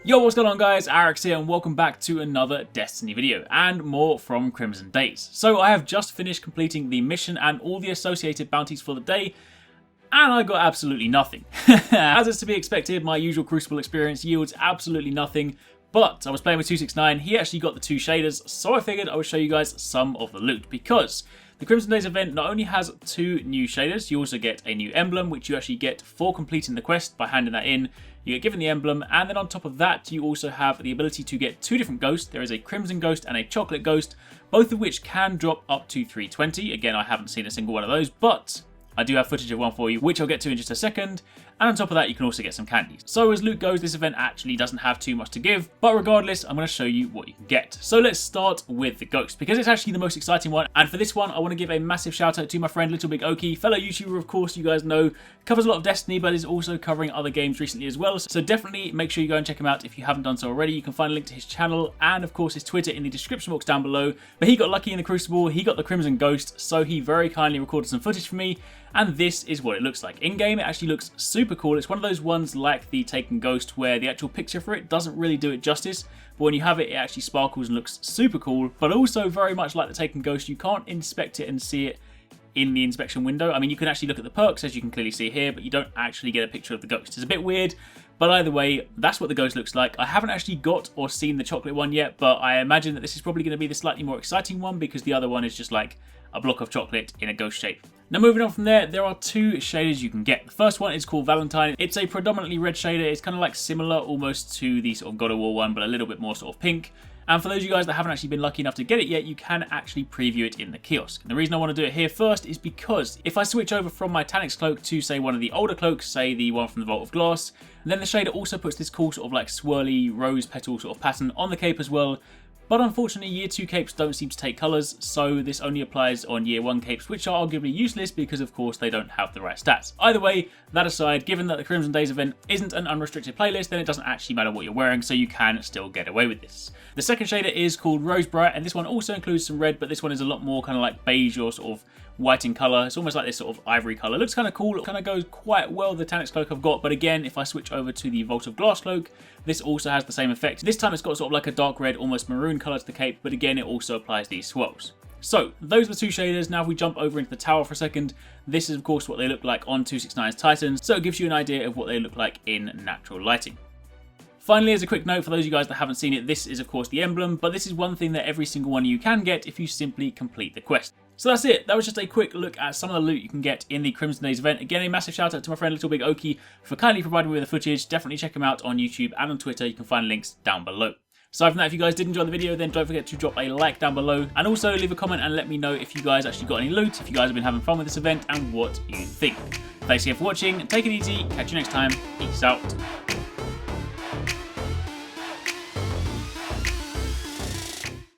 Yo, what's going on guys, Arekkz here and welcome back to another Destiny video and more from Crimson Days. So I have just finished completing the mission and all the associated bounties for the day and I got absolutely nothing. As is to be expected, my usual Crucible experience yields absolutely nothing, but I was playing with 269, he actually got the 2 shaders, so I figured I would show you guys some of the loot because the Crimson Days event not only has 2 new shaders, you also get a new emblem which you actually get for completing the quest by handing that in. You get given the emblem, and then on top of that, you also have the ability to get 2 different ghosts. There is a Crimson Ghost and a Chocolate Ghost, both of which can drop up to 320. Again, I haven't seen a single one of those, but I do have footage of one for you, which I'll get to in just a second. And on top of that, you can also get some candies. So as loot goes, this event actually doesn't have too much to give, but regardless, I'm going to show you what you can get. So let's start with the ghost, because it's actually the most exciting one. And for this one, I want to give a massive shout out to my friend Little Big OKEY, fellow YouTuber, of course, you guys know, covers a lot of Destiny, but is also covering other games recently as well. So definitely make sure you go and check him out if you haven't done so already. You can find a link to his channel and of course his Twitter in the description box down below. But he got lucky in the Crucible, he got the Crimson Ghost, so he very kindly recorded some footage for me. And this is what it looks like. In-game, it actually looks super cool. It's one of those ones like the Taken Ghost where the actual picture for it doesn't really do it justice. But when you have it, it actually sparkles and looks super cool. But also very much like the Taken Ghost, you can't inspect it and see it in the inspection window. I mean, you can actually look at the perks, as you can clearly see here, but you don't actually get a picture of the ghost. It's a bit weird, but either way, that's what the ghost looks like. I haven't actually got or seen the chocolate one yet, but I imagine that this is probably going to be the slightly more exciting one because the other one is just like a block of chocolate in a ghost shape. Now moving on from there are 2 shaders you can get. The first one is called Valentine. It's a predominantly red shader. It's kind of like similar almost to the sort of God of War one, but a little bit more sort of pink. And for those of you guys that haven't actually been lucky enough to get it yet, you can actually preview it in the kiosk. And the reason I want to do it here first is because if I switch over from my Taniks cloak to say one of the older cloaks, say the one from the Vault of Glass, then the shader also puts this cool sort of like swirly rose petal sort of pattern on the cape as well. But unfortunately, Year 2 capes don't seem to take colours, so this only applies on Year 1 capes, which are arguably useless because, of course, they don't have the right stats. Either way, that aside, given that the Crimson Days event isn't an unrestricted playlist, then it doesn't actually matter what you're wearing, so you can still get away with this. The second shader is called Rose Bright, and this one also includes some red, but this one is a lot more kind of like beige or sort of white in colour. It's almost like this sort of ivory colour. It looks kind of cool. It kind of goes quite well with the Taniks cloak I've got, but again, if I switch over to the Vault of Glass cloak, this also has the same effect. This time it's got sort of like a dark red, almost maroon colour to the cape, but again, it also applies these swirls. So, those are the 2 shaders. Now if we jump over into the tower for a second, this is of course what they look like on 269's Titans, so it gives you an idea of what they look like in natural lighting. Finally, as a quick note, for those of you guys that haven't seen it, this is of course the emblem, but this is one thing that every single one of you can get if you simply complete the quest. So that's it. That was just a quick look at some of the loot you can get in the Crimson Days event. Again, a massive shout out to my friend Little Big OKEY for kindly providing me with the footage. Definitely check him out on YouTube and on Twitter. You can find links down below. Aside from that, if you guys did enjoy the video, then don't forget to drop a like down below. And also leave a comment and let me know if you guys actually got any loot, if you guys have been having fun with this event, and what you think. Thanks again for watching. Take it easy. Catch you next time. Peace out.